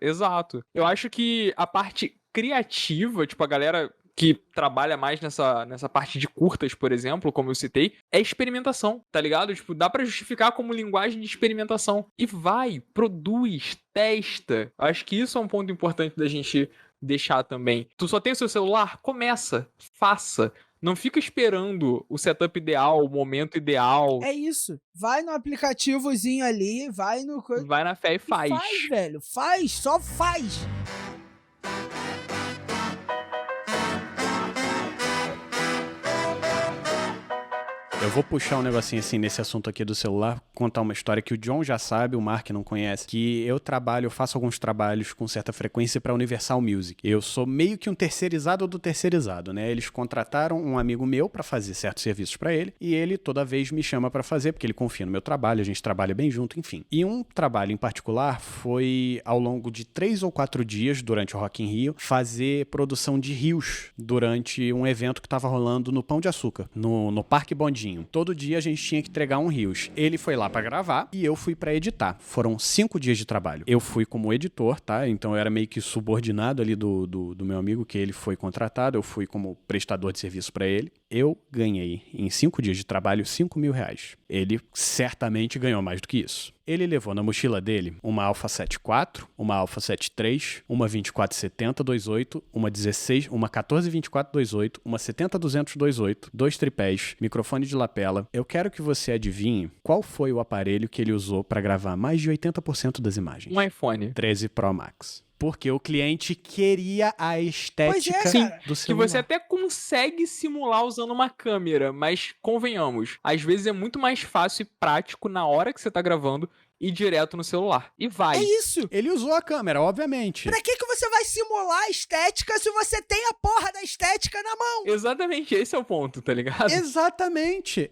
Exato. Eu acho que a parte criativa, tipo, a galera que trabalha mais nessa parte de curtas, por exemplo, como eu citei, é experimentação, tá ligado? Tipo, dá pra justificar como linguagem de experimentação. E vai, produz, testa. Acho que isso é um ponto importante da gente deixar também. Tu só tem o seu celular? Começa, faça. Não fica esperando o setup ideal, o momento ideal. É isso. Vai no aplicativozinho ali, vai no... Vai na fé e faz. Faz, velho. Faz, só faz. Eu vou puxar um negocinho assim nesse assunto aqui do celular, contar uma história que o John já sabe, o Mark não conhece, que eu faço alguns trabalhos com certa frequência para Universal Music. Eu sou meio que um terceirizado do terceirizado, né? Eles contrataram um amigo meu para fazer certos serviços para ele, e ele toda vez me chama para fazer, porque ele confia no meu trabalho, a gente trabalha bem junto, enfim. E um trabalho em particular foi, ao longo de 3 ou 4 dias, durante o Rock in Rio, fazer produção de rios durante um evento que estava rolando no Pão de Açúcar, no Parque Bondinho. Todo dia a gente tinha que entregar um rios. Ele foi lá pra gravar e eu fui pra editar. Foram 5 dias de trabalho. Eu fui como editor, tá? Então eu era meio que subordinado ali do meu amigo, que ele foi contratado. Eu fui como prestador de serviço pra ele. Eu ganhei, em 5 dias de trabalho, R$5.000. Ele certamente ganhou mais do que isso. Ele levou na mochila dele uma Alpha 7 IV, uma Alpha 7 III, uma 2470 2.8, uma 1424 2.8, uma 70-200 2.8, 2 tripés, microfone de lapela. Eu quero que você adivinhe qual foi o aparelho que ele usou para gravar mais de 80% das imagens. Um iPhone. 13 Pro Max. Porque o cliente queria a estética do celular. Que você até consegue simular usando uma câmera, mas convenhamos, às vezes é muito mais fácil e prático na hora que você tá gravando ir direto no celular. E vai. É isso. Ele usou a câmera, obviamente. Pra que você vai simular a estética se você tem a porra da estética na mão? Exatamente, esse é o ponto, tá ligado? Exatamente.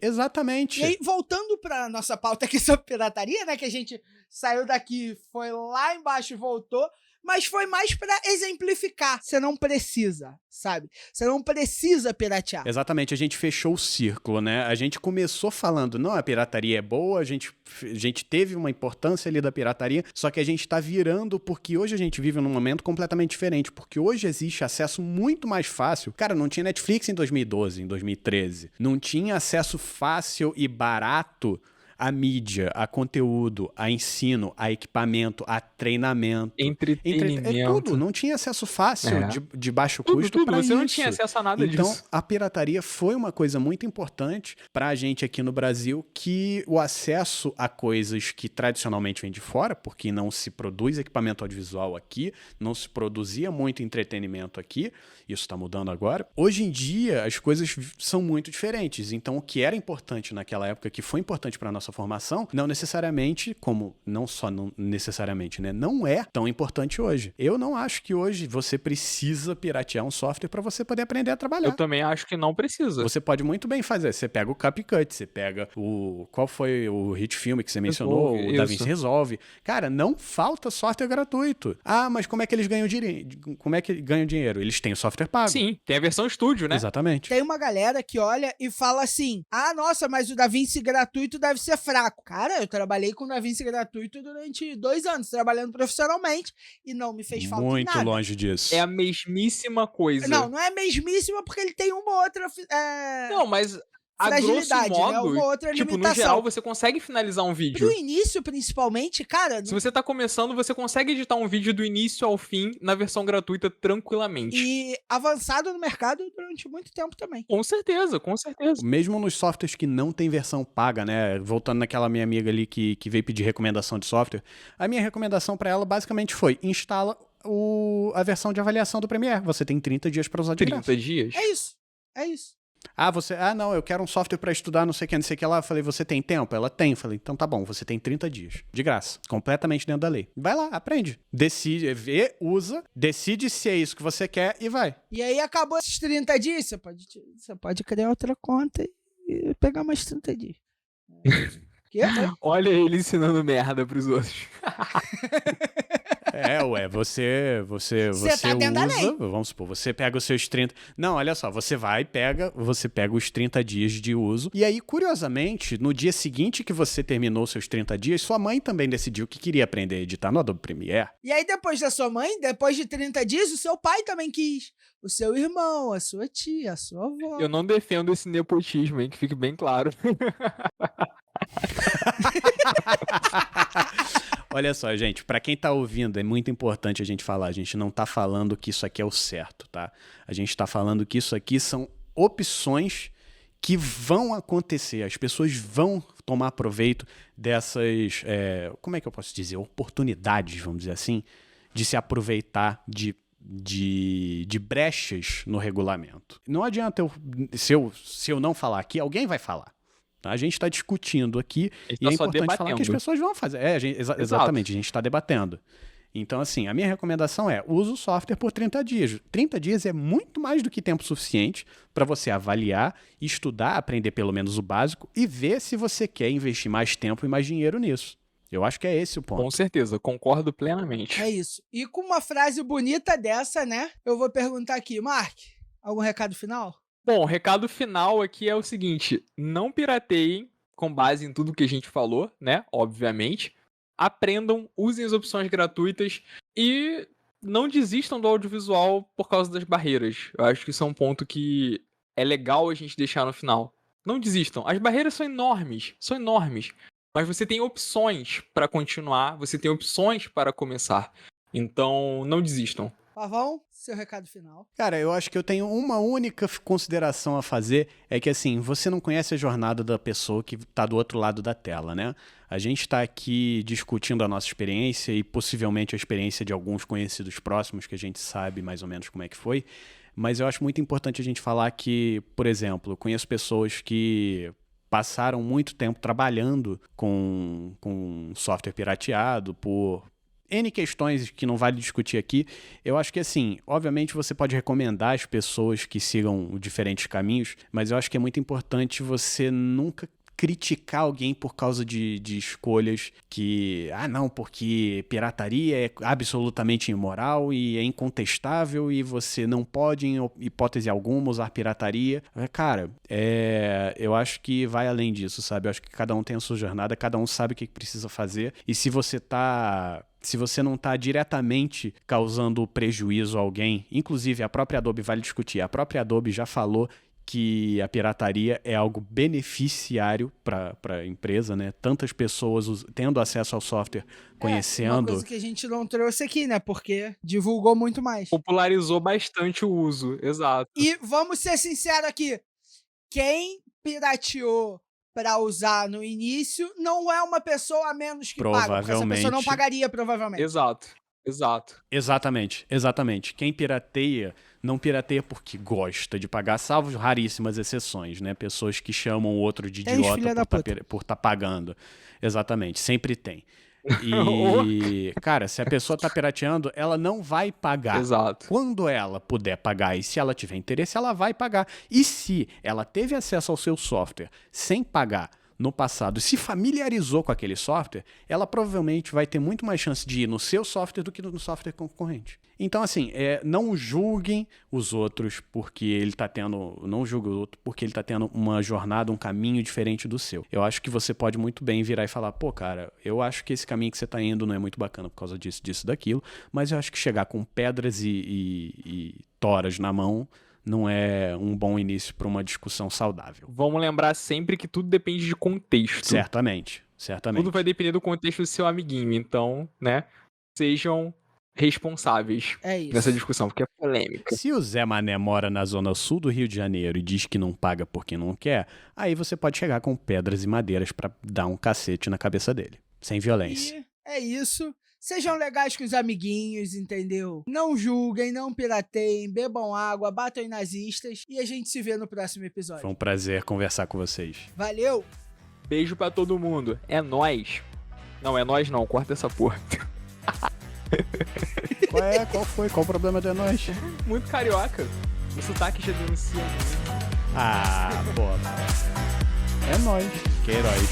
E aí, voltando pra nossa pauta aqui sobre pirataria, né, que a gente saiu daqui, foi lá embaixo e voltou, mas foi mais pra exemplificar. Você não precisa, sabe? Você não precisa piratear. Exatamente, a gente fechou o círculo, né? A gente começou falando, não, a pirataria é boa, a gente teve uma importância ali da pirataria, só que a gente tá virando porque hoje a gente vive num momento completamente diferente, porque hoje existe acesso muito mais fácil. Cara, não tinha Netflix em 2012, em 2013. Não tinha acesso fácil e barato a mídia, a conteúdo, a ensino, a equipamento, a treinamento. Entretenimento. É tudo. Não tinha acesso fácil, de baixo custo tudo. pra Você isso. não tinha acesso a nada então, disso. a pirataria foi uma coisa muito importante pra gente aqui no Brasil, que o acesso a coisas que tradicionalmente vêm de fora, porque não se produz equipamento audiovisual aqui, não se produzia muito entretenimento aqui, isso tá mudando agora. Hoje em dia, as coisas são muito diferentes. Então, o que era importante naquela época, que foi importante pra nossa sua formação, não necessariamente, não necessariamente, né? Não é tão importante hoje. Eu não acho que hoje você precisa piratear um software para você poder aprender a trabalhar. Eu também acho que não precisa. Você pode muito bem fazer. Você pega o CapCut, você pega qual foi o hit filme que você mencionou? O DaVinci Resolve. Cara, não falta software gratuito. Ah, mas como é que eles ganham dinheiro? Como é que ganham dinheiro? Eles têm o software pago. Sim, tem a versão estúdio, né? Exatamente. Tem uma galera que olha e fala assim, nossa, mas o DaVinci gratuito deve ser fraco. Cara, eu trabalhei com o DaVinci gratuito durante 2 anos, trabalhando profissionalmente, e não me fez falta em nada. Muito longe disso. É a mesmíssima coisa. Não é a mesmíssima porque ele tem uma outra... Não, mas... A grosso modo, né? Uma outra tipo, limitação. no geral, você consegue finalizar um vídeo. Pro início, principalmente, cara... Se você tá começando, você consegue editar um vídeo do início ao fim na versão gratuita tranquilamente. E avançado no mercado durante muito tempo também. Com certeza, com certeza. Mesmo nos softwares que não tem versão paga, né? Voltando naquela minha amiga ali que veio pedir recomendação de software, a minha recomendação pra ela basicamente foi, instala a versão de avaliação do Premiere. Você tem 30 dias pra usar de graça. 30 dias? É isso. Não, eu quero um software pra estudar, não sei o que lá. Eu falei, você tem tempo? Ela tem. Eu falei, então tá bom, você tem 30 dias. De graça. Completamente dentro da lei. Vai lá, aprende. Decide, vê, usa, decide se é isso que você quer e vai. E aí acabou esses 30 dias, você pode criar outra conta e pegar mais 30 dias. Quê? Olha ele ensinando merda pros outros. Você tá dentro da lei. usa, vamos supor, você pega os seus 30... Não, olha só, você pega os 30 dias de uso, e aí, curiosamente, no dia seguinte que você terminou os seus 30 dias, sua mãe também decidiu que queria aprender a editar no Adobe Premiere. E aí, depois da sua mãe, depois de 30 dias, o seu pai também quis. O seu irmão, a sua tia, a sua avó. Eu não defendo esse nepotismo, hein, que fique bem claro. Olha só, gente, pra quem tá ouvindo, é muito importante a gente falar, a gente não tá falando que isso aqui é o certo, tá? A gente tá falando que isso aqui são opções que vão acontecer, as pessoas vão tomar proveito dessas, como é que eu posso dizer, oportunidades, vamos dizer assim, de se aproveitar de brechas no regulamento. Não adianta se eu não falar aqui, alguém vai falar. A gente está discutindo aqui e é importante falar que as pessoas vão fazer. Exatamente, a gente está debatendo. Então, assim, a minha recomendação é use o software por 30 dias. 30 dias é muito mais do que tempo suficiente para você avaliar, estudar, aprender pelo menos o básico e ver se você quer investir mais tempo e mais dinheiro nisso. Eu acho que é esse o ponto. Com certeza, concordo plenamente. É isso. E com uma frase bonita dessa, né, eu vou perguntar aqui, Mark, algum recado final? Bom, o recado final aqui é o seguinte, não pirateiem com base em tudo que a gente falou, né, obviamente. Aprendam, usem as opções gratuitas e não desistam do audiovisual por causa das barreiras. Eu acho que isso é um ponto que é legal a gente deixar no final. Não desistam. As barreiras são enormes, mas você tem opções para continuar, você tem opções para começar. Então, não desistam. Pavão, seu recado final. Cara, eu acho que eu tenho uma única consideração a fazer, é que assim, você não conhece a jornada da pessoa que tá do outro lado da tela, né? A gente tá aqui discutindo a nossa experiência e possivelmente a experiência de alguns conhecidos próximos, que a gente sabe mais ou menos como é que foi, mas eu acho muito importante a gente falar que, por exemplo, eu conheço pessoas que passaram muito tempo trabalhando com software pirateado por N questões que não vale discutir aqui. Eu acho que, assim, obviamente você pode recomendar às pessoas que sigam diferentes caminhos, mas eu acho que é muito importante você nunca criticar alguém por causa de escolhas que, não, porque pirataria é absolutamente imoral e é incontestável e você não pode, em hipótese alguma, usar pirataria. Cara, eu acho que vai além disso, sabe? Eu acho que cada um tem a sua jornada, cada um sabe o que precisa fazer e se você não está diretamente causando prejuízo a alguém, inclusive a própria Adobe vale discutir, a própria Adobe já falou que a pirataria é algo beneficiário para a empresa, né? Tantas pessoas tendo acesso ao software, conhecendo... Uma coisa que a gente não trouxe aqui, né? Porque divulgou muito mais. Popularizou bastante o uso, exato. E vamos ser sinceros aqui, quem pirateou para usar no início não é uma pessoa a menos que paga, porque essa pessoa não pagaria provavelmente. Exato. Exatamente. Quem pirateia não pirateia porque gosta de pagar, salvo raríssimas exceções, né? Pessoas que chamam o outro de idiota por estar pagando. Exatamente, sempre tem. E, cara, se a pessoa tá pirateando, ela não vai pagar. Exato. Quando ela puder pagar e se ela tiver interesse, ela vai pagar. E se ela teve acesso ao seu software sem pagar no passado, se familiarizou com aquele software, ela provavelmente vai ter muito mais chance de ir no seu software do que no software concorrente. Então, assim, não julguem os outros porque ele tá tendo... Não julgue o outro porque ele tá tendo uma jornada, um caminho diferente do seu. Eu acho que você pode muito bem virar e falar, pô, cara, eu acho que esse caminho que você tá indo não é muito bacana por causa disso, daquilo, mas eu acho que chegar com pedras e toras na mão não é um bom início para uma discussão saudável. Vamos lembrar sempre que tudo depende de contexto. Certamente. Tudo vai depender do contexto do seu amiguinho. Então, né, sejam responsáveis nessa discussão, porque é polêmica. Se o Zé Mané mora na zona sul do Rio de Janeiro e diz que não paga porque não quer, aí você pode chegar com pedras e madeiras para dar um cacete na cabeça dele. Sem violência. E é isso. Sejam legais com os amiguinhos, entendeu? Não julguem, não pirateiem, bebam água, batam em nazistas e a gente se vê no próximo episódio. Foi um prazer conversar com vocês. Valeu! Beijo pra todo mundo. É nóis. Não, é nóis não. Corta essa porra. Qual foi? Qual o problema de nós? Muito carioca. O sotaque já denuncia muito. Ah, pô. É nóis. Queiroz.